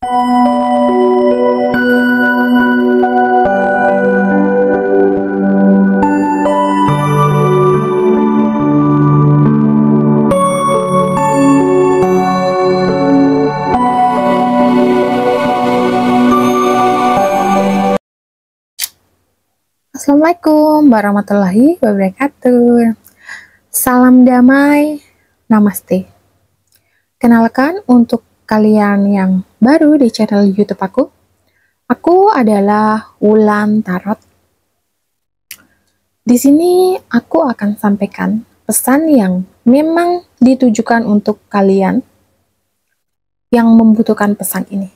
Assalamualaikum warahmatullahi wabarakatuh. Salam damai, namaste. Kenalkan untuk kalian yang baru di channel YouTube aku adalah Wulan Tarot. Di sini aku akan sampaikan pesan yang memang ditujukan untuk kalian yang membutuhkan pesan ini.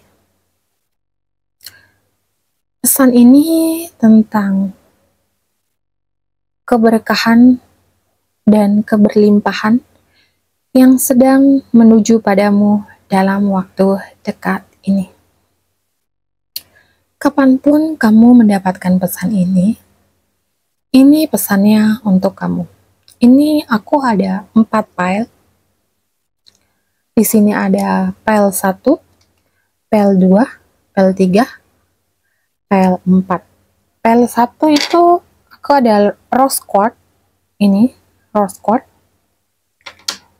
Pesan ini tentang keberkahan dan keberlimpahan yang sedang menuju padamu dalam waktu dekat ini. Kapanpun kamu mendapatkan pesan ini pesannya untuk kamu. Ini aku ada 4 file. Di sini ada file 1, file 2, file 3, file 4. File 1 itu aku ada rose quartz. Ini rose quartz.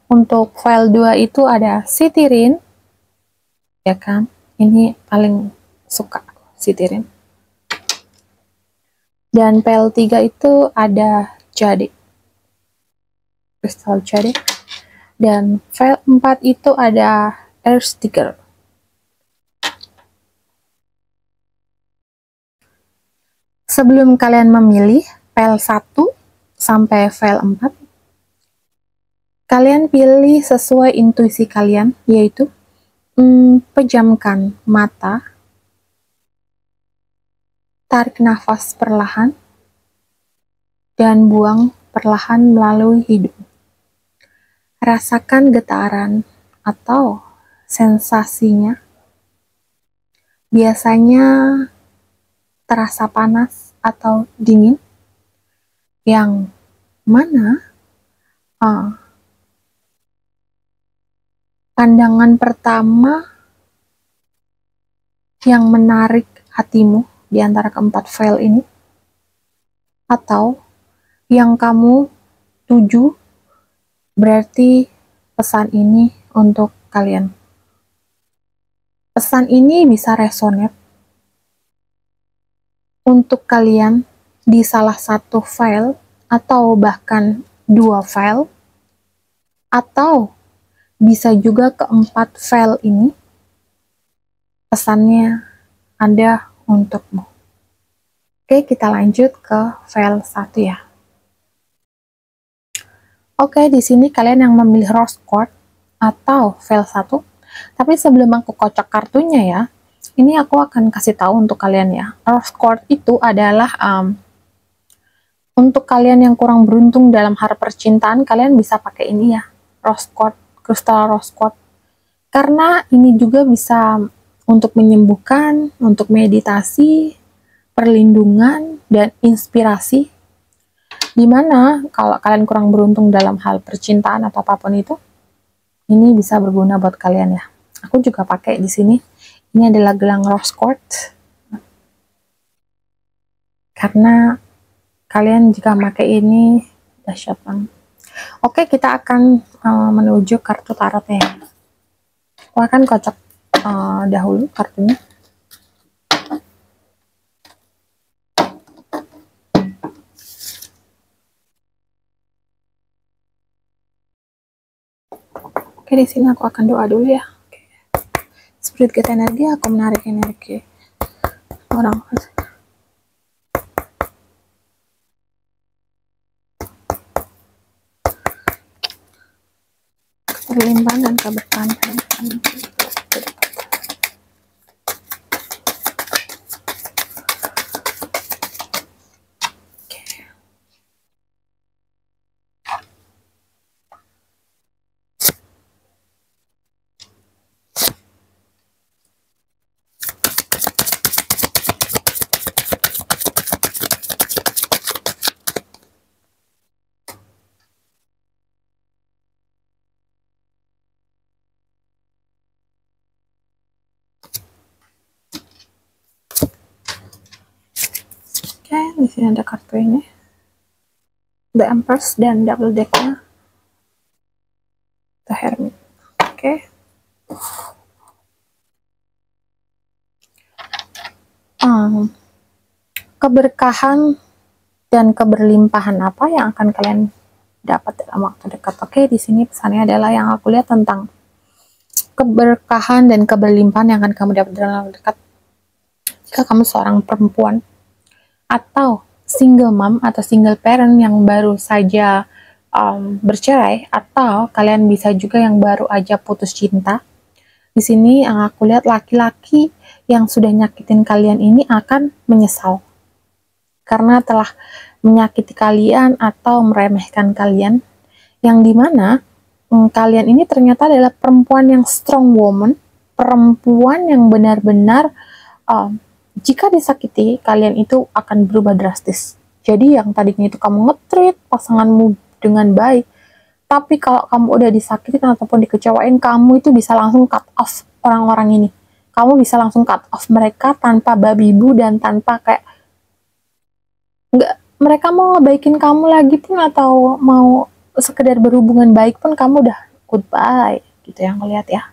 Untuk file 2 itu ada sitirin, ya kan? Ini paling suka sitirin. Dan file 3 itu ada jade, kristal jade. Dan file 4 itu ada air sticker. Sebelum kalian memilih file 1 sampai file 4, kalian pilih sesuai intuisi kalian, yaitu pejamkan mata, tarik nafas perlahan, dan buang perlahan melalui hidung. Rasakan getaran atau sensasinya. Biasanya terasa panas atau dingin, yang mana pandangan pertama yang menarik hatimu di antara keempat file ini, atau yang kamu tuju, berarti pesan ini untuk kalian. Pesan ini bisa resonate untuk kalian di salah satu file, atau bahkan 2 file, atau bisa juga keempat file ini pesannya ada untukmu. Oke, kita lanjut ke file 1 ya. Oke, di sini kalian yang memilih rose quartz atau file 1. Tapi sebelum aku kocok kartunya ya, ini aku akan kasih tahu untuk kalian ya. Rose quartz itu adalah untuk kalian yang kurang beruntung dalam hal percintaan, kalian bisa pakai ini ya, rose quartz, kristal rose quartz. Karena ini juga bisa untuk menyembuhkan, untuk meditasi, perlindungan, dan inspirasi. Dimana kalau kalian kurang beruntung dalam hal percintaan atau apapun itu, ini bisa berguna buat kalian ya. Aku juga pakai di sini. Ini adalah gelang rose quartz. Karena kalian jika pakai ini dahsyat banget. Oke, kita akan menuju kartu tarotnya. Aku akan kocok dahulu kartunya. Oke, di sini aku akan doa dulu ya. Oke. Spirit get energi, aku menarik energi orang. Berlimpahan dan keberkahan. Oke, di sini ada kartu ini, The Empress dan double decknya The Hermit. Oke. Keberkahan dan keberlimpahan apa yang akan kalian dapat dalam waktu dekat? Oke, di sini pesannya adalah yang aku lihat tentang keberkahan dan keberlimpahan yang akan kamu dapat dalam waktu dekat. Jika kamu seorang perempuan atau single mom atau single parent yang baru saja bercerai, atau kalian bisa juga yang baru aja putus cinta. Di sini yang aku lihat laki-laki yang sudah nyakitin kalian ini akan menyesal karena telah menyakiti kalian atau meremehkan kalian, yang dimana kalian ini ternyata adalah perempuan yang strong woman, perempuan yang benar-benar jika disakiti kalian itu akan berubah drastis. Jadi yang tadinya itu kamu nge-treat pasanganmu dengan baik, tapi kalau kamu udah disakiti ataupun dikecewain, kamu itu bisa langsung cut off orang-orang ini. Kamu bisa langsung cut off mereka tanpa babi bu dan tanpa kayak nggak, mereka mau ngebaikin kamu lagi pun atau mau sekedar berhubungan baik pun kamu udah goodbye gitu yang ngeliat ya.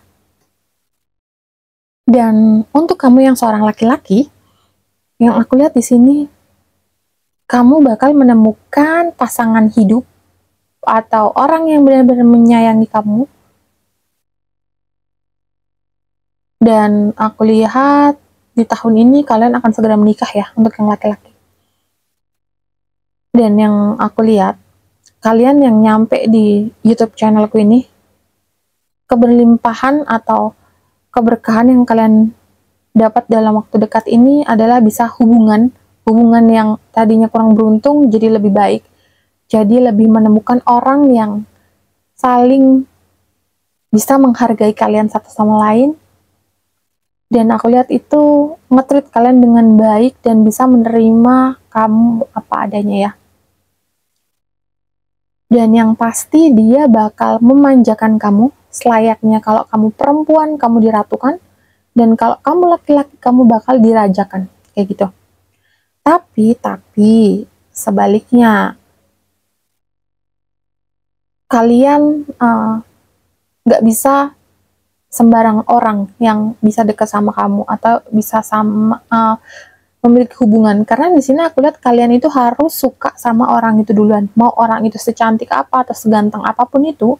Dan untuk kamu yang seorang laki-laki, yang aku lihat di sini kamu bakal menemukan pasangan hidup atau orang yang benar-benar menyayangi kamu. Dan aku lihat di tahun ini kalian akan segera menikah ya untuk yang laki-laki. Dan yang aku lihat, kalian yang nyampe di YouTube channelku ini, keberlimpahan atau keberkahan yang kalian dapat dalam waktu dekat ini adalah bisa hubungan yang tadinya kurang beruntung jadi lebih baik. Jadi lebih menemukan orang yang saling bisa menghargai kalian satu sama lain. Dan aku lihat itu nge-treat kalian dengan baik dan bisa menerima kamu apa adanya ya. Dan yang pasti dia bakal memanjakan kamu selayaknya kalau kamu perempuan, kamu diratukan, dan kalau kamu laki-laki, kamu bakal dirajakan, kayak gitu. Tapi sebaliknya, kalian nggak bisa sembarang orang yang bisa dekat sama kamu atau bisa sama memiliki hubungan, karena di sini aku lihat kalian itu harus suka sama orang itu duluan. Mau orang itu secantik apa atau seganteng apapun itu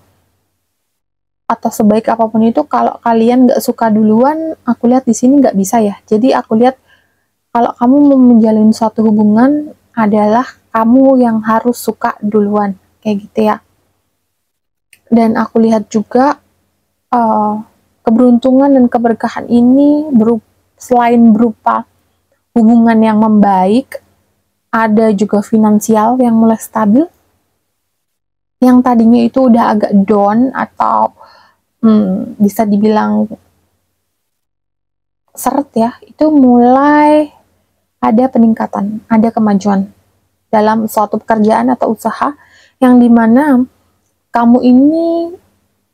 atau sebaik apapun itu, kalau kalian nggak suka duluan, aku lihat di sini nggak bisa ya. Jadi aku lihat kalau kamu mau menjalin suatu hubungan adalah kamu yang harus suka duluan, kayak gitu ya. Dan aku lihat juga keberuntungan dan keberkahan ini selain berupa hubungan yang membaik, ada juga finansial yang mulai stabil. Yang tadinya itu udah agak down atau bisa dibilang seret ya, itu mulai ada peningkatan, ada kemajuan dalam suatu pekerjaan atau usaha yang dimana kamu ini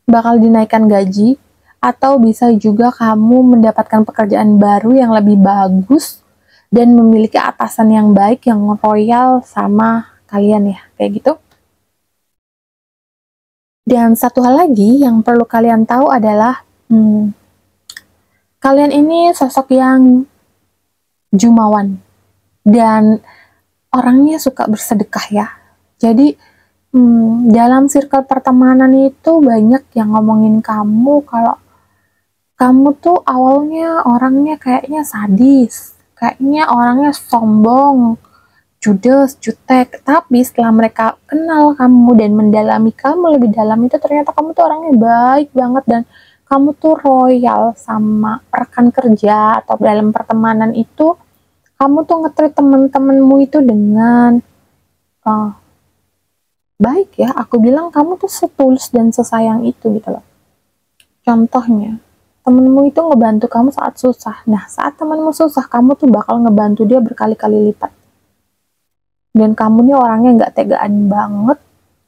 bakal dinaikkan gaji, atau bisa juga kamu mendapatkan pekerjaan baru yang lebih bagus dan memiliki atasan yang baik, yang royal sama kalian ya, kayak gitu. Dan satu hal lagi yang perlu kalian tahu adalah kalian ini sosok yang jumawan dan orangnya suka bersedekah ya. Jadi dalam circle pertemanan itu banyak yang ngomongin kamu kalau kamu tuh awalnya orangnya kayaknya sadis, kayaknya orangnya sombong, judes, jutek, tapi setelah mereka kenal kamu dan mendalami kamu lebih dalam, itu ternyata kamu tuh orangnya baik banget dan kamu tuh royal sama rekan kerja atau dalam pertemanan itu. Kamu tuh nge-treat temen-temenmu itu dengan baik ya. Aku bilang kamu tuh setulus dan sesayang itu gitu loh. Contohnya, temenmu itu ngebantu kamu saat susah. Nah, saat temenmu susah, kamu tuh bakal ngebantu dia berkali-kali lipat. Dan kamu nih orangnya nggak tegaan banget,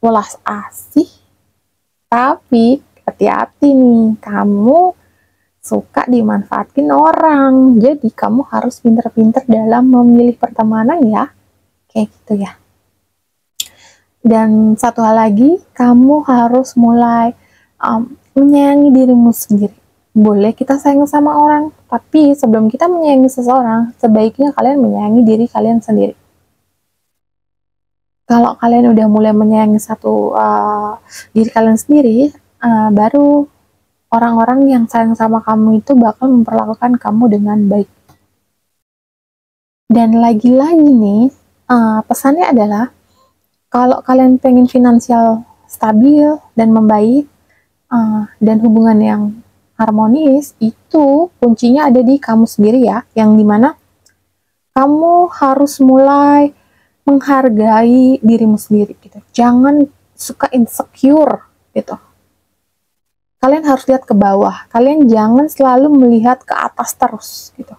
welas asih. Tapi hati-hati nih, kamu suka dimanfaatin orang. Jadi kamu harus pinter-pinter dalam memilih pertemanan ya. kayak gitu ya. Dan satu hal lagi, kamu harus mulai menyayangi dirimu sendiri. Boleh kita sayang sama orang, tapi sebelum kita menyayangi seseorang, sebaiknya kalian menyayangi diri kalian sendiri. Kalau kalian udah mulai menyayangi diri kalian sendiri, baru orang-orang yang sayang sama kamu itu bakal memperlakukan kamu dengan baik. Dan lagi-lagi nih, pesannya adalah, kalau kalian pengen finansial stabil dan membaik, dan hubungan yang harmonis, itu kuncinya ada di kamu sendiri ya, yang dimana kamu harus mulai menghargai dirimu sendiri gitu. Jangan suka insecure gitu. Kalian harus lihat ke bawah. Kalian jangan selalu melihat ke atas terus gitu.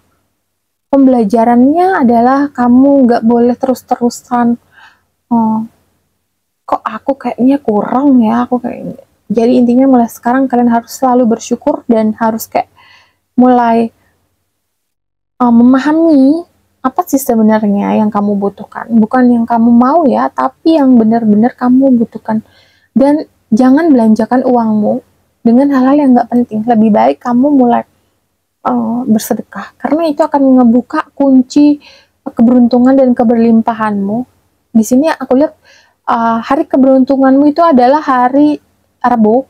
Pembelajarannya adalah kamu nggak boleh terus-terusan kok aku kayaknya kurang ya, aku kayaknya. Jadi intinya mulai sekarang kalian harus selalu bersyukur dan harus kayak mulai memahami apa sih sebenarnya yang kamu butuhkan. Bukan yang kamu mau ya, tapi yang benar-benar kamu butuhkan. Dan jangan belanjakan uangmu dengan hal-hal yang nggak penting. Lebih baik kamu mulai bersedekah. Karena itu akan ngebuka kunci keberuntungan dan keberlimpahanmu. Di sini aku lihat hari keberuntunganmu itu adalah hari Rabu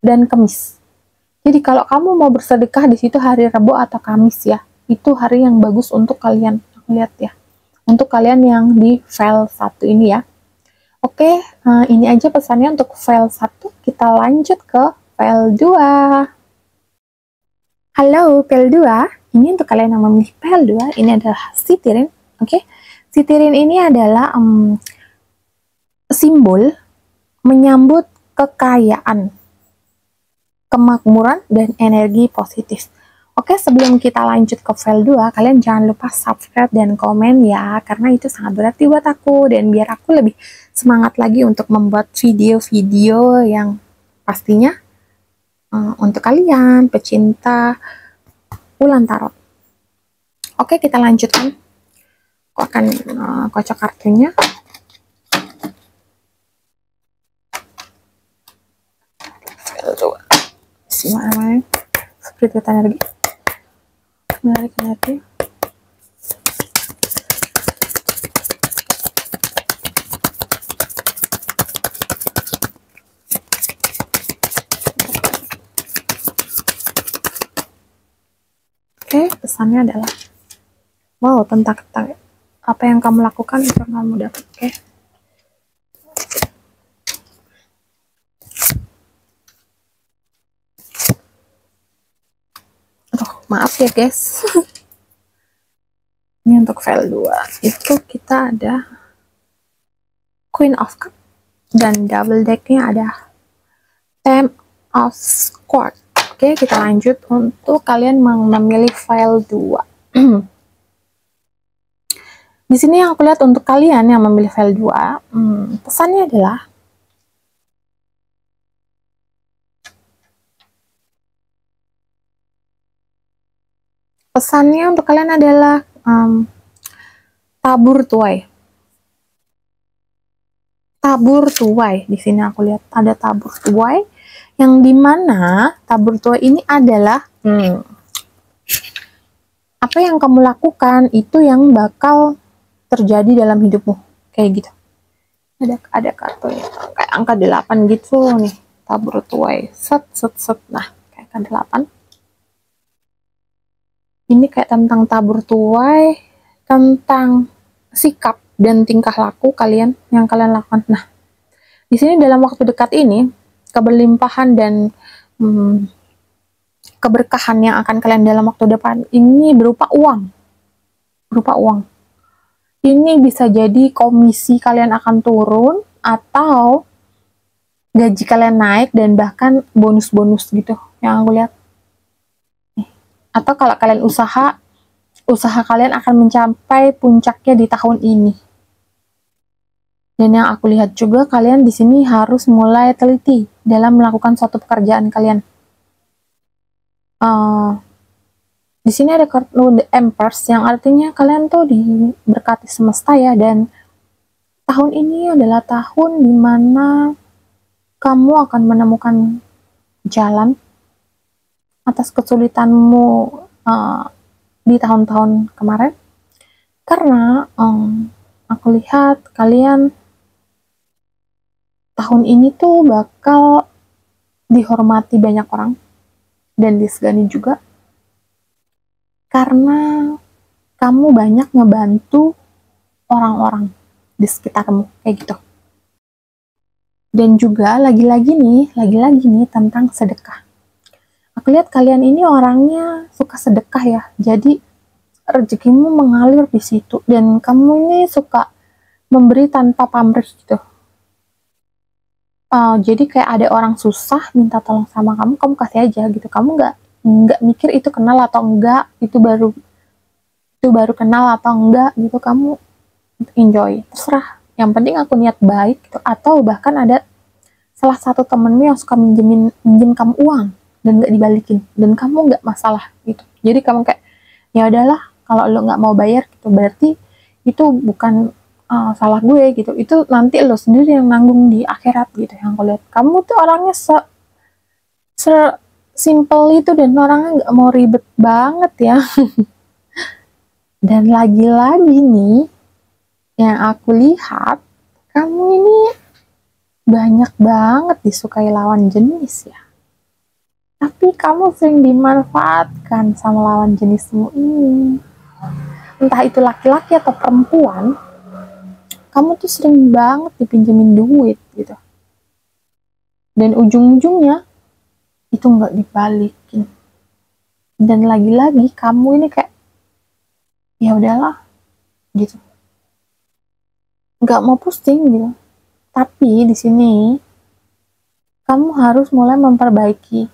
dan Kamis. Jadi kalau kamu mau bersedekah di situ hari Rabu atau Kamis ya, itu hari yang bagus untuk kalian. Aku lihat ya, untuk kalian yang di file 1 ini ya. Oke, ini aja pesannya untuk file 1. Kita lanjut ke file 2. Halo file 2, ini untuk kalian yang memilih file 2, ini adalah sitirin. Oke, sitirin ini adalah simbol menyambut kekayaan, kemakmuran, dan energi positif. Oke, sebelum kita lanjut ke file 2, kalian jangan lupa subscribe dan komen ya, karena itu sangat berarti buat aku, dan biar aku lebih semangat lagi untuk membuat video-video yang pastinya untuk kalian, pecinta Ulan Tarot. Oke, kita lanjutkan. Aku akan kocok kartunya. Coba simak namanya, spirit energi, menarik energi. Oke, pesannya adalah wow, tentang apa yang kamu lakukan itu yang kamu dapat. Oke. Maaf ya guys. Ini untuk file 2 itu kita ada Queen of Cups dan double decknya ada Ten of Swords. Oke, kita lanjut untuk kalian memilih file 2. Di sini yang aku lihat untuk kalian yang memilih file 2, pesannya adalah untuk kalian adalah tabur tuai. Tabur tuai. Di sini aku lihat ada tabur tuai, yang dimana tabur tuai ini adalah apa yang kamu lakukan itu yang bakal terjadi dalam hidupmu, kayak gitu. Ada kartunya kayak angka 8 gitu nih, tabur tuai, set. Nah, kayak angka 8. Ini kayak tentang tabur tuai, tentang sikap dan tingkah laku kalian yang kalian lakukan. Nah, di sini dalam waktu dekat ini keberlimpahan dan keberkahan yang akan kalian dalam waktu depan ini berupa uang. Ini bisa jadi komisi kalian akan turun atau gaji kalian naik dan bahkan bonus-bonus gitu yang aku lihat. Atau kalau kalian usaha kalian akan mencapai puncaknya di tahun ini. Dan yang aku lihat juga kalian di sini harus mulai teliti dalam melakukan suatu pekerjaan kalian. Di sini ada kartu The Empress yang artinya kalian tuh diberkati semesta ya, dan tahun ini adalah tahun dimana kamu akan menemukan jalan atas kesulitanmu di tahun-tahun kemarin, karena aku lihat kalian tahun ini tuh bakal dihormati banyak orang dan disegani juga, karena kamu banyak ngebantu orang-orang di sekitarmu, kayak gitu. Dan juga lagi-lagi nih tentang sedekah. Aku lihat kalian ini orangnya suka sedekah ya, jadi rezekimu mengalir di situ, dan kamu ini suka memberi tanpa pamrih gitu. Jadi kayak ada orang susah minta tolong sama kamu, kamu kasih aja gitu. Kamu nggak mikir itu kenal atau enggak, itu baru kenal atau enggak gitu. Kamu enjoy, terserah. Yang penting aku niat baik gitu. Atau bahkan ada salah satu temenmu yang suka minjem kamu uang dan nggak dibalikin, dan kamu nggak masalah gitu. Jadi kamu kayak, ya udahlah, kalau lo nggak mau bayar gitu, berarti itu bukan salah gue gitu, itu nanti lo sendiri yang nanggung di akhirat gitu. Yang aku lihat kamu tuh orangnya simple itu, dan orangnya nggak mau ribet banget ya. Dan lagi-lagi nih yang aku lihat, kamu ini banyak banget disukai lawan jenis ya, tapi kamu sering dimanfaatkan sama lawan jenismu ini, entah itu laki-laki atau perempuan. Kamu tuh sering banget dipinjemin duit gitu, dan ujung-ujungnya itu nggak dibalikin. Dan lagi-lagi kamu ini kayak, ya udahlah gitu, nggak mau pusing gitu. Tapi di sini kamu harus mulai memperbaiki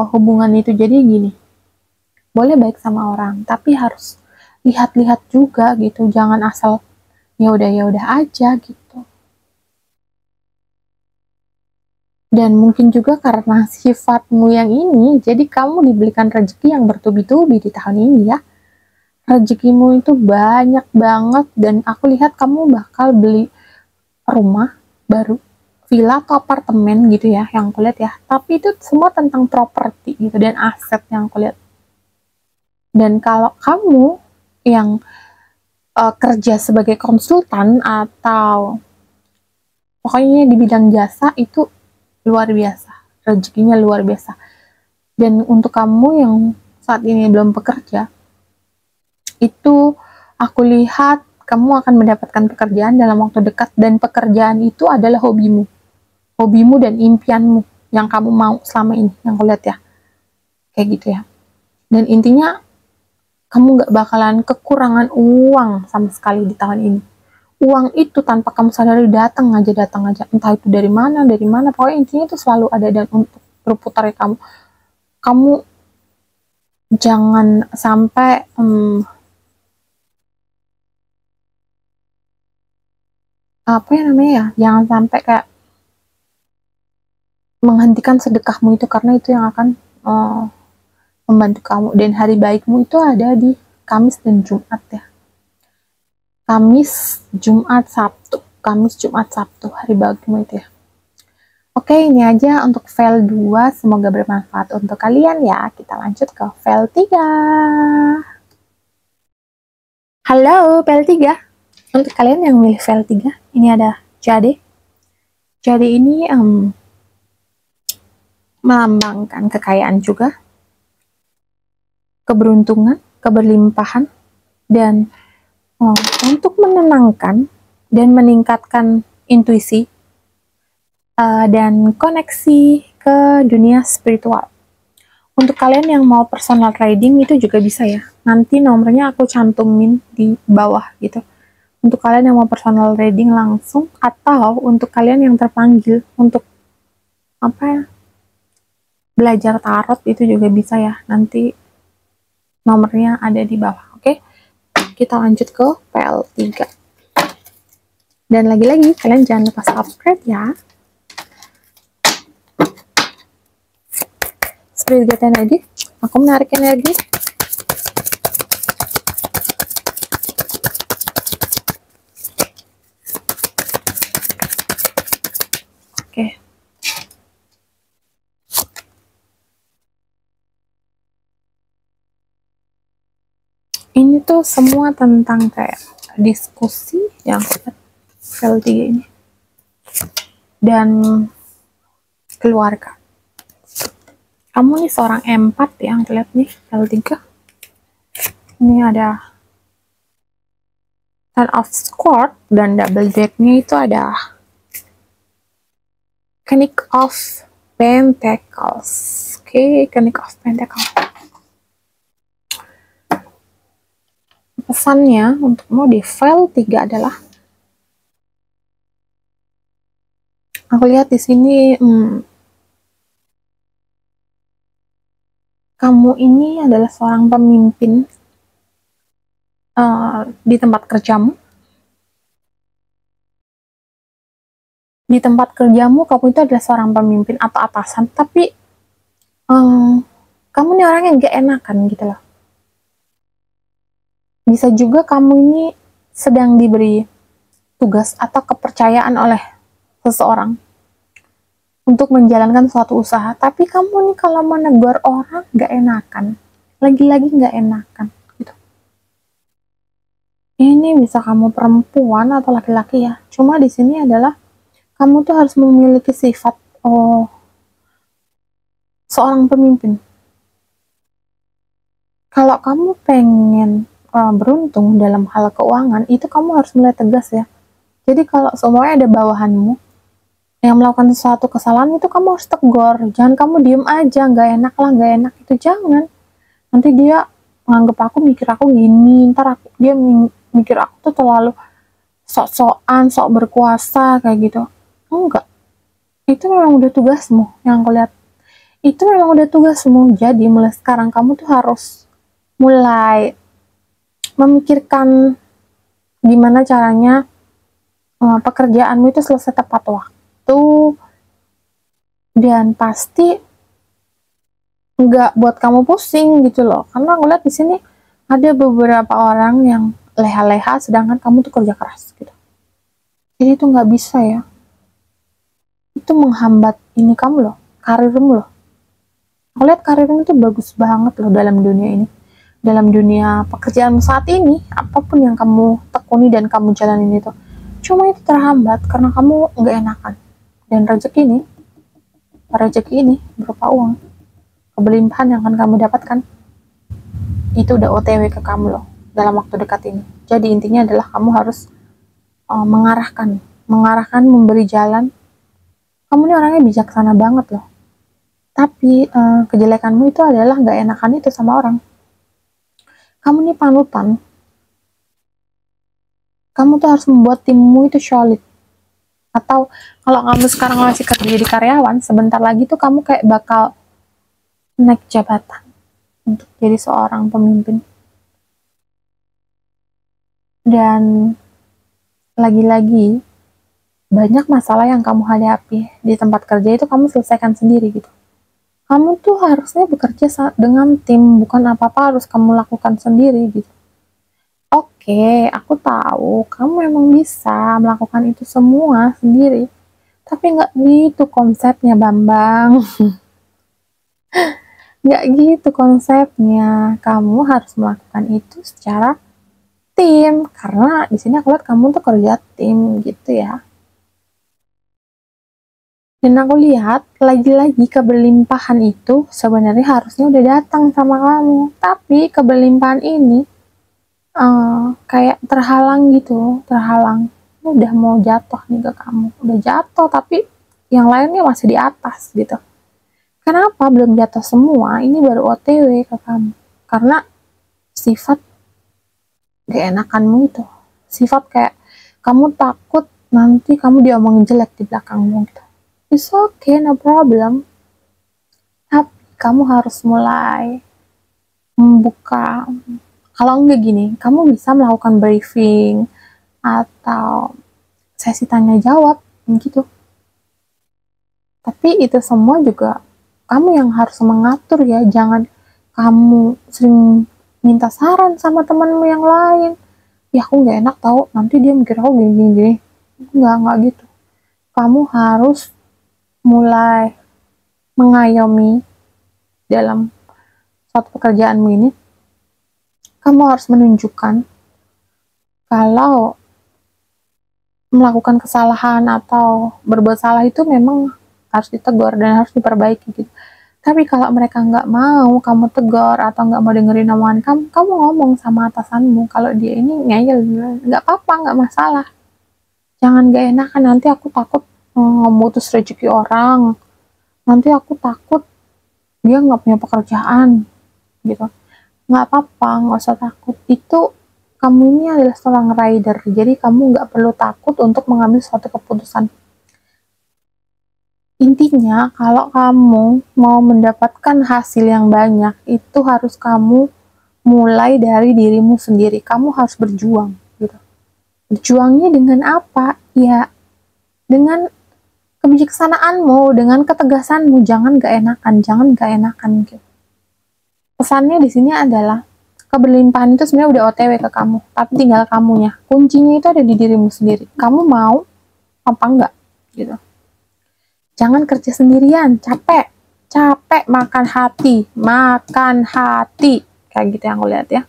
hubungan itu. Jadi gini, boleh baik sama orang, tapi harus lihat-lihat juga gitu, jangan asal ya udah aja gitu. Dan mungkin juga karena sifatmu yang ini, jadi kamu diberikan rezeki yang bertubi-tubi di tahun ini ya. Rezekimu itu banyak banget, dan aku lihat kamu bakal beli rumah baru, villa atau apartemen gitu ya, yang aku lihat ya. Tapi itu semua tentang properti gitu, dan aset yang aku lihat. Dan kalau kamu yang kerja sebagai konsultan atau pokoknya di bidang jasa, itu luar biasa, rezekinya luar biasa. Dan untuk kamu yang saat ini belum bekerja, itu aku lihat kamu akan mendapatkan pekerjaan dalam waktu dekat, dan pekerjaan itu adalah hobimu dan impianmu yang kamu mau selama ini, yang aku lihat ya, kayak gitu ya. Dan intinya kamu gak bakalan kekurangan uang sama sekali di tahun ini. Uang itu tanpa kamu sadari datang aja, entah itu dari mana, pokoknya intinya itu selalu ada. Dan untuk berputar kamu jangan sampai apa ya namanya ya, jangan sampai kayak menghentikan sedekahmu itu, karena itu yang akan membantu kamu. Dan hari baikmu itu ada di Kamis dan Jumat ya. Kamis, Jumat, Sabtu, hari baikmu itu ya. Oke, ini aja untuk file 2, semoga bermanfaat untuk kalian ya. Kita lanjut ke file 3. Halo, file 3. Untuk kalian yang milih file 3, ini ada jade. Jade ini melambangkan kekayaan juga, keberuntungan, keberlimpahan, dan untuk menenangkan dan meningkatkan intuisi dan koneksi ke dunia spiritual. Untuk kalian yang mau personal reading itu juga bisa ya, nanti nomornya aku cantumin di bawah gitu. Untuk kalian yang mau personal reading langsung, atau untuk kalian yang terpanggil untuk belajar tarot, itu juga bisa ya, nanti nomornya ada di bawah. Oke, kita lanjut ke PL3. Dan lagi-lagi kalian jangan lupa subscribe ya. Spirit get energy. Aku menarik energi. Oke. Ini tuh semua tentang kayak diskusi yang file 3 ini. Dan keluarga. Kamu nih seorang empat yang lihat nih file 3. Ini ada Ten of Swords dan double deck-nya itu ada King of Pentacles. Oke, King of Pentacles. Pesannya untukmu di file 3 adalah, aku lihat di sini kamu ini adalah seorang pemimpin di tempat kerjamu. Di tempat kerjamu kamu itu adalah seorang pemimpin atau atasan, tapi kamu ini orang yang gak enakan gitu loh. Bisa juga kamu ini sedang diberi tugas atau kepercayaan oleh seseorang untuk menjalankan suatu usaha, tapi kamu nih kalau menegur orang gak enakan, lagi-lagi gak enakan gitu. Ini bisa kamu perempuan atau laki-laki ya, cuma di sini adalah kamu tuh harus memiliki sifat seorang pemimpin. Kalau kamu pengen beruntung dalam hal keuangan, itu kamu harus mulai tegas ya. Jadi kalau semuanya ada bawahanmu yang melakukan sesuatu kesalahan, itu kamu harus tegur. Jangan kamu diem aja, nggak enak lah, nggak enak itu jangan. Nanti dia menganggap aku, mikir aku gini, ntar dia mikir aku tuh terlalu sok-sokan, sok berkuasa kayak gitu. Enggak, itu memang udah tugasmu. Yang aku lihat itu memang udah tugasmu. Jadi mulai sekarang kamu tuh harus mulai memikirkan gimana caranya pekerjaanmu itu selesai tepat waktu, dan pasti nggak buat kamu pusing gitu loh. Karena aku lihat di sini ada beberapa orang yang leha-leha sedangkan kamu tuh kerja keras gitu. Jadi itu nggak bisa ya. Itu menghambat ini kamu loh, karirmu loh. Aku lihat karirmu itu bagus banget loh dalam dunia ini. Dalam dunia pekerjaan saat ini, apapun yang kamu tekuni dan kamu jalanin itu, cuma itu terhambat karena kamu nggak enakan. Dan rezeki ini berupa uang, kebelimpahan yang akan kamu dapatkan, itu udah OTW ke kamu loh dalam waktu dekat ini. Jadi intinya adalah kamu harus mengarahkan, memberi jalan. Kamu ini orangnya bijaksana banget loh. Tapi kejelekanmu itu adalah nggak enakan itu sama orang. Kamu ini panutan. Kamu tuh harus membuat timmu itu solid. Atau kalau kamu sekarang masih kerja jadi karyawan, sebentar lagi tuh kamu kayak bakal naik jabatan untuk jadi seorang pemimpin. Dan lagi-lagi banyak masalah yang kamu hadapi di tempat kerja itu kamu selesaikan sendiri gitu. Kamu tuh harusnya bekerja dengan tim, bukan apa-apa harus kamu lakukan sendiri gitu. Oke, aku tahu kamu memang bisa melakukan itu semua sendiri, tapi nggak gitu konsepnya, Bambang. Nggak gitu konsepnya. Kamu harus melakukan itu secara tim, karena di sini aku lihat kamu tuh kerja tim gitu ya. Dan aku lihat lagi-lagi keberlimpahan itu sebenarnya harusnya udah datang sama kamu, tapi keberlimpahan ini kayak terhalang gitu, udah mau jatuh nih ke kamu, udah jatuh tapi yang lainnya masih di atas gitu. Kenapa belum jatuh semua? Ini baru OTW ke kamu, karena sifat gak enakanmu itu, sifat kayak kamu takut nanti kamu diomongin jelek di belakangmu gitu. It's okay, no problem. Tapi kamu harus mulai membuka. Kalau enggak gini, kamu bisa melakukan briefing atau sesi tanya jawab gitu. Tapi itu semua juga kamu yang harus mengatur ya, jangan kamu sering minta saran sama temanmu yang lain. Ya aku nggak enak tahu, nanti dia mikir aku gini-gini. Nggak gitu. Kamu harus mulai mengayomi dalam suatu pekerjaanmu ini. Kamu harus menunjukkan kalau melakukan kesalahan atau berbuat salah itu memang harus ditegur dan harus diperbaiki gitu. Tapi kalau mereka nggak mau kamu tegur atau nggak mau dengerin omongan kamu, kamu ngomong sama atasanmu kalau dia ini ngeyel, nggak apa-apa, nggak masalah. Jangan gak enakan, nanti aku takut memutus rezeki orang, nanti aku takut dia nggak punya pekerjaan gitu. Nggak apa-apa, nggak usah takut. Itu kamu ini adalah seorang rider, jadi kamu nggak perlu takut untuk mengambil suatu keputusan. Intinya, kalau kamu mau mendapatkan hasil yang banyak, itu harus kamu mulai dari dirimu sendiri. Kamu harus berjuang, gitu. Berjuangnya dengan apa? Ya, dengan kebijaksanaanmu, dengan ketegasanmu. Jangan gak enakan, gitu. Pesannya di sini adalah keberlimpahan itu sebenarnya udah OTW ke kamu, tapi tinggal kamunya. Kuncinya itu ada di dirimu sendiri. Kamu mau apa enggak, gitu. Jangan kerja sendirian, capek makan hati, kayak gitu yang aku lihat ya.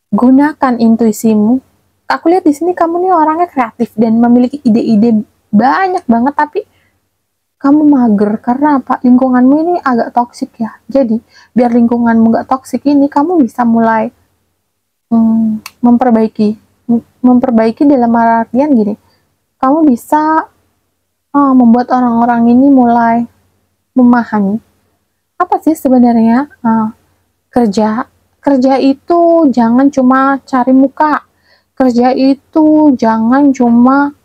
Gunakan intuisimu. Aku lihat di sini kamu nih orangnya kreatif dan memiliki ide-ide banyak banget, tapi kamu mager karena apa? Lingkunganmu ini agak toksik ya. Jadi biar lingkunganmu gak toksik ini, kamu bisa mulai memperbaiki dalam artian gini. Kamu bisa membuat orang-orang ini mulai memahami apa sih sebenarnya kerja itu jangan cuma cari muka, kerja itu jangan cuma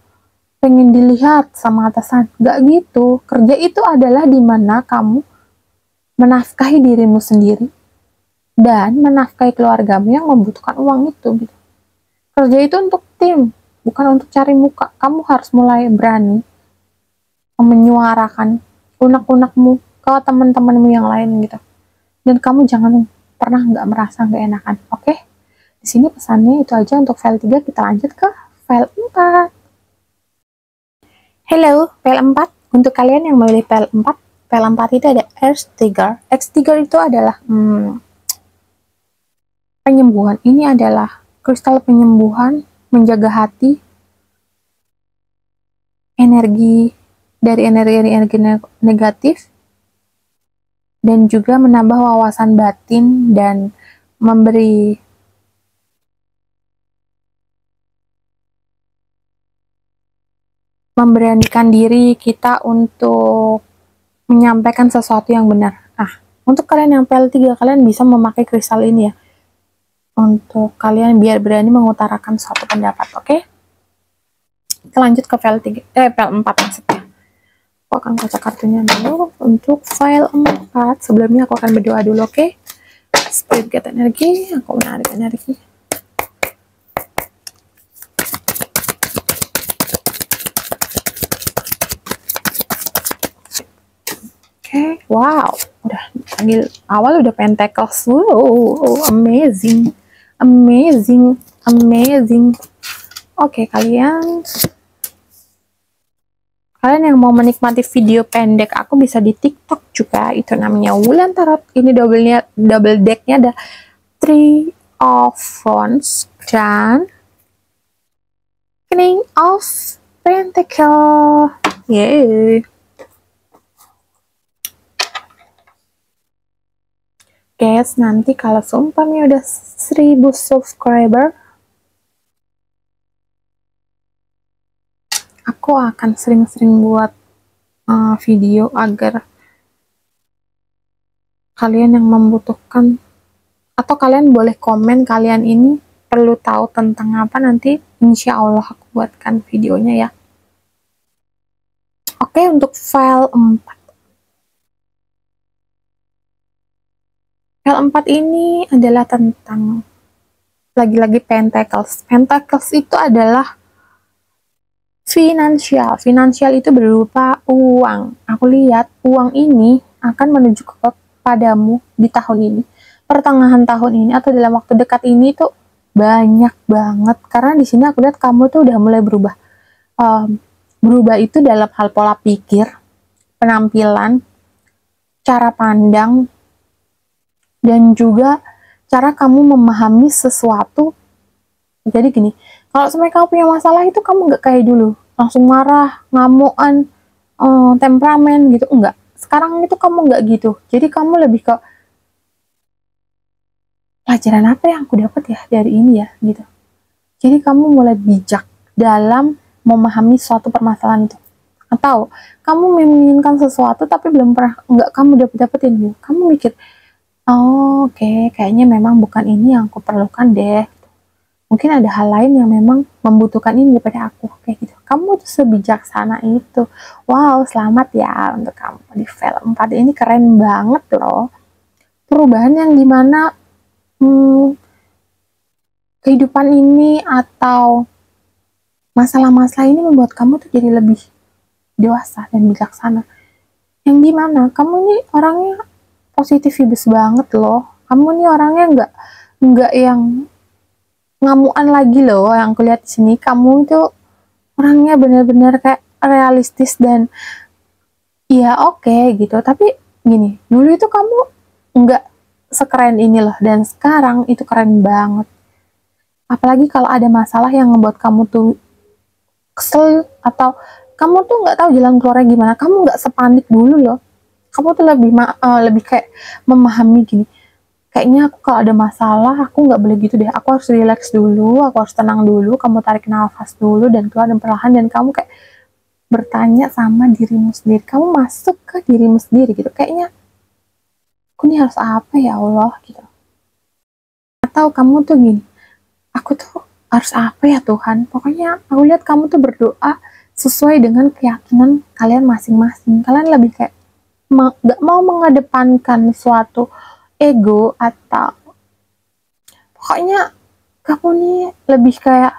pengen dilihat sama atasan, nggak gitu. Kerja itu adalah dimana kamu menafkahi dirimu sendiri dan menafkahi keluargamu yang membutuhkan uang itu gitu. Kerja itu untuk tim, bukan untuk cari muka. Kamu harus mulai berani menyuarakan unek-unekmu ke teman-temanmu yang lain gitu. Dan kamu jangan pernah nggak merasa nggak enakan, oke? Di sini pesannya itu aja untuk file 3, kita lanjut ke file 4. Hello, file 4. Untuk kalian yang memilih file 4 itu ada X-Trigger. X-Trigger itu adalah penyembuhan. Ini adalah kristal penyembuhan, menjaga hati, energi negatif, dan juga menambah wawasan batin dan memberanikan diri kita untuk menyampaikan sesuatu yang benar. Nah, untuk kalian yang PL3, kalian bisa memakai kristal ini ya. Untuk kalian biar berani mengutarakan suatu pendapat, oke? Kita lanjut ke file 4 maksudnya. Aku akan baca kartunya dulu untuk file 4. Sebelumnya aku akan berdoa dulu, oke? Spirit get energi, aku menarik energi. Oke, wow, udah panggil awal udah Pentacles. Wow, amazing. Oke, kalian yang mau menikmati video pendek aku bisa di TikTok juga, itu namanya Wulan Tarot. Ini double decknya ada 3 of Wands dan King of Pentacle. Yeay. Guys, nanti kalau seumpamanya udah 1000 subscriber, aku akan sering-sering buat video agar kalian yang membutuhkan, atau kalian boleh komen kalian ini perlu tahu tentang apa, nanti insya Allah aku buatkan videonya ya. Oke, untuk file 4. File 4 ini adalah tentang lagi-lagi Pentacles. Pentacles itu adalah finansial itu berupa uang. Aku lihat uang ini akan menuju padamu di tahun ini, pertengahan tahun ini atau dalam waktu dekat ini tuh banyak banget. Karena di sini aku lihat kamu tuh udah mulai berubah. Berubah itu dalam hal pola pikir, penampilan, cara pandang, dan juga cara kamu memahami sesuatu. Jadi gini, kalau sebenarnya kamu punya masalah itu kamu nggak kayak dulu, langsung marah, ngamuan, temperamen gitu, enggak. Sekarang itu kamu nggak gitu. Jadi kamu lebih ke pelajaran apa yang aku dapat ya dari ini ya gitu. Jadi kamu mulai bijak dalam memahami suatu permasalahan itu. Atau kamu menginginkan sesuatu tapi belum pernah nggak kamu dapetin gitu. Kamu mikir, oh, oke, kayaknya memang bukan ini yang aku perlukan deh. Mungkin ada hal lain yang memang membutuhkan ini daripada aku, kayak gitu. Kamu tuh sebijaksana itu. Wow, selamat ya untuk kamu di film 4 ini, keren banget loh. Perubahan yang dimana kehidupan ini atau masalah-masalah ini membuat kamu tuh jadi lebih dewasa dan bijaksana. Yang dimana kamu ini orangnya positif vibes banget loh. Kamu ini orangnya nggak yang ngamuan lagi loh. Yang aku lihat di sini kamu itu orangnya bener-bener kayak realistis dan ya oke gitu. Tapi gini, dulu itu kamu nggak sekeren ini loh, dan sekarang itu keren banget. Apalagi kalau ada masalah yang membuat kamu tuh kesel atau kamu tuh nggak tahu jalan keluarnya gimana, kamu nggak sepanik dulu loh. Kamu tuh lebih kayak memahami gini, kayaknya aku kalau ada masalah aku nggak boleh gitu deh, aku harus relax dulu, aku harus tenang dulu, kamu tarik nafas dulu dan keluar dan perlahan, dan kamu kayak bertanya sama dirimu sendiri, kamu masuk ke dirimu sendiri gitu, kayaknya aku ini harus apa ya Allah gitu. Atau kamu tuh gini, aku tuh harus apa ya Tuhan, pokoknya aku lihat kamu tuh berdoa sesuai dengan keyakinan kalian masing-masing. Kalian lebih kayak gak mau mengedepankan suatu ego, atau pokoknya kamu nih lebih kayak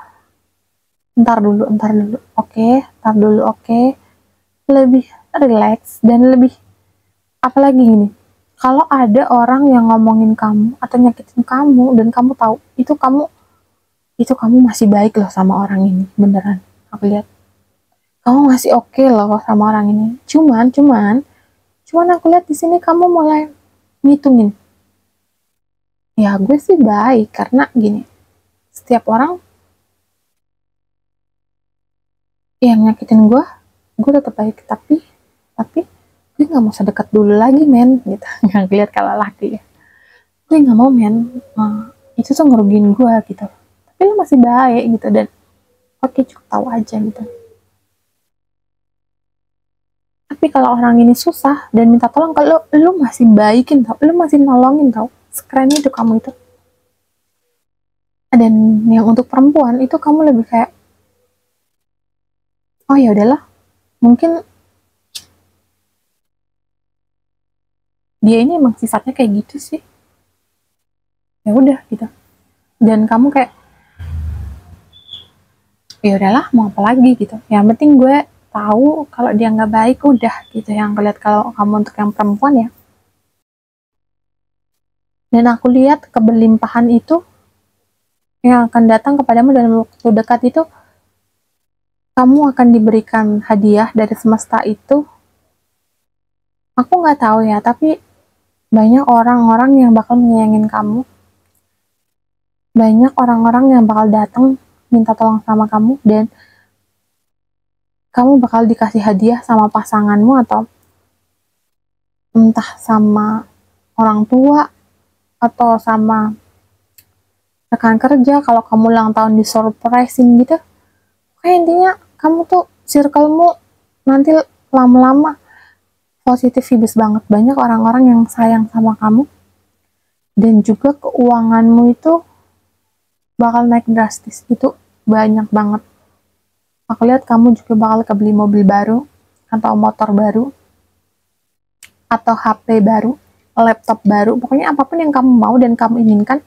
ntar dulu, oke, ntar dulu, oke, lebih relax dan lebih, apalagi gini, kalau ada orang yang ngomongin kamu atau nyakitin kamu dan kamu tahu itu kamu masih baik loh sama orang ini, beneran aku lihat kamu masih oke loh sama orang ini. Cuman aku lihat di sini kamu mulai ngitungin, ya gue sih baik karena gini, setiap orang yang nyakitin gue tetap baik, tapi gue nggak mau sedekat dulu lagi men gitu. Nggak lihat kalau laki ya, gue nggak mau men, itu tuh ngerugiin gue gitu, tapi lu masih baik gitu, dan oke, cukup tahu aja gitu. Tapi kalau orang ini susah dan minta tolong, kalau lu masih baikin tau, lu masih nolongin tau, sekeren itu kamu itu. Dan yang untuk perempuan itu kamu lebih kayak, oh ya udahlah, mungkin dia ini emang sifatnya kayak gitu sih, ya udah gitu. Dan kamu kayak, ya udahlah, mau apa lagi gitu, yang penting gue tahu kalau dia nggak baik, udah gitu. Yang lihat kalau kamu untuk yang perempuan ya, dan aku lihat keberlimpahan itu yang akan datang kepadamu dalam waktu dekat itu, kamu akan diberikan hadiah dari semesta itu. Aku nggak tahu ya, tapi banyak orang-orang yang bakal nyayangin kamu, banyak orang-orang yang bakal datang minta tolong sama kamu, dan kamu bakal dikasih hadiah sama pasanganmu atau entah sama orang tua atau sama rekan kerja. Kalau kamu ulang tahun di surprisein gitu, kayak intinya kamu tuh circle-mu nanti lama-lama positif vibes banget, banyak orang-orang yang sayang sama kamu, dan juga keuanganmu itu bakal naik drastis, itu banyak banget. Aku lihat kamu juga bakal kebeli mobil baru, atau motor baru, atau HP baru, laptop baru, pokoknya apapun yang kamu mau dan kamu inginkan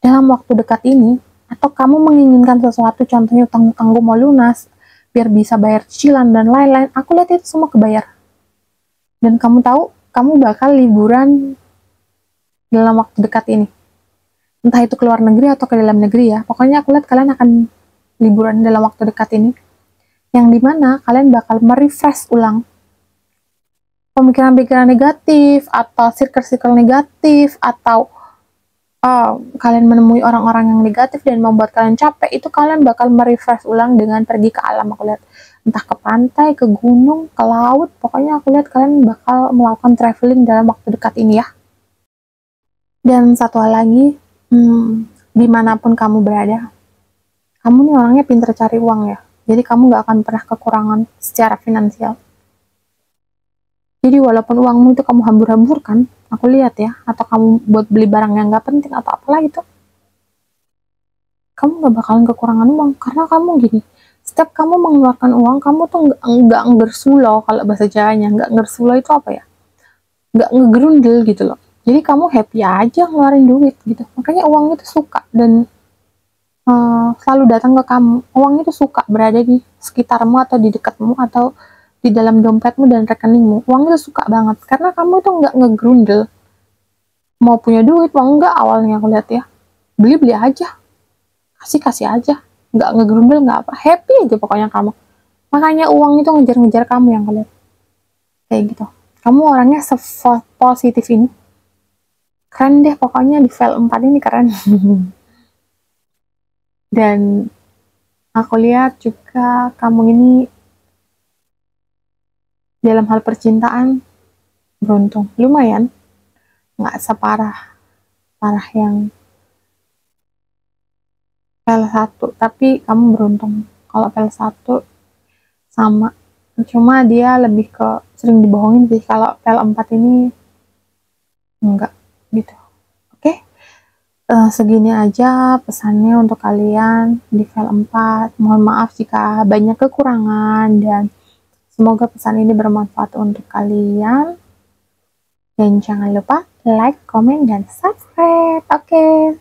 dalam waktu dekat ini. Atau kamu menginginkan sesuatu, contohnya utang-utang gue mau lunas, biar bisa bayar cicilan dan lain-lain, aku lihat itu semua kebayar. Dan kamu tahu, kamu bakal liburan dalam waktu dekat ini. Entah itu ke luar negeri atau ke dalam negeri ya. Pokoknya aku lihat kalian akan liburan dalam waktu dekat ini. Yang dimana kalian bakal merefresh ulang pemikiran-pemikiran negatif, atau circle-circle negatif, atau kalian menemui orang-orang yang negatif dan membuat kalian capek, itu kalian bakal merefresh ulang dengan pergi ke alam. Aku lihat entah ke pantai, ke gunung, ke laut, pokoknya aku lihat kalian bakal melakukan traveling dalam waktu dekat ini ya. Dan satu hal lagi, dimanapun kamu berada, kamu nih orangnya pinter cari uang ya, jadi kamu gak akan pernah kekurangan secara finansial. Jadi walaupun uangmu itu kamu hambur-hamburkan, aku lihat ya, atau kamu buat beli barang yang gak penting atau apalah itu, kamu gak bakalan kekurangan uang. Karena kamu gini, setiap kamu mengeluarkan uang, kamu tuh nggak ngersulo, kalau bahasa Jawanya. Nggak ngersulo itu apa ya? Nggak ngegerundel gitu loh. Jadi kamu happy aja ngeluarin duit gitu. Makanya uang itu suka dan selalu datang ke kamu. Uang itu suka berada di sekitarmu atau di dekatmu atau di dalam dompetmu dan rekeningmu. Uang itu suka banget karena kamu tuh nggak ngegerundel. Mau punya duit, mau enggak, awalnya aku lihat ya. Beli-beli aja. Kasih-kasih aja. Nggak ngegerundel, nggak apa. Happy aja pokoknya kamu. Makanya uang itu ngejar-ngejar kamu yang kalian. Kayak gitu. Kamu orangnya se-positif ini. Keren deh pokoknya di file 4 ini keren. Dan aku lihat juga kamu ini dalam hal percintaan beruntung. Lumayan. Nggak separah yang file 1. Tapi kamu beruntung. Kalau file 1 sama. Cuma dia lebih ke sering dibohongin sih. Kalau file 4 ini enggak gitu. Oke. Segini aja pesannya untuk kalian di file 4. Mohon maaf jika banyak kekurangan dan semoga pesan ini bermanfaat untuk kalian. Dan jangan lupa like, komen, dan subscribe. Oke.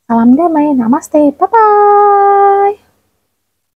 Salam damai. Namaste. Bye-bye.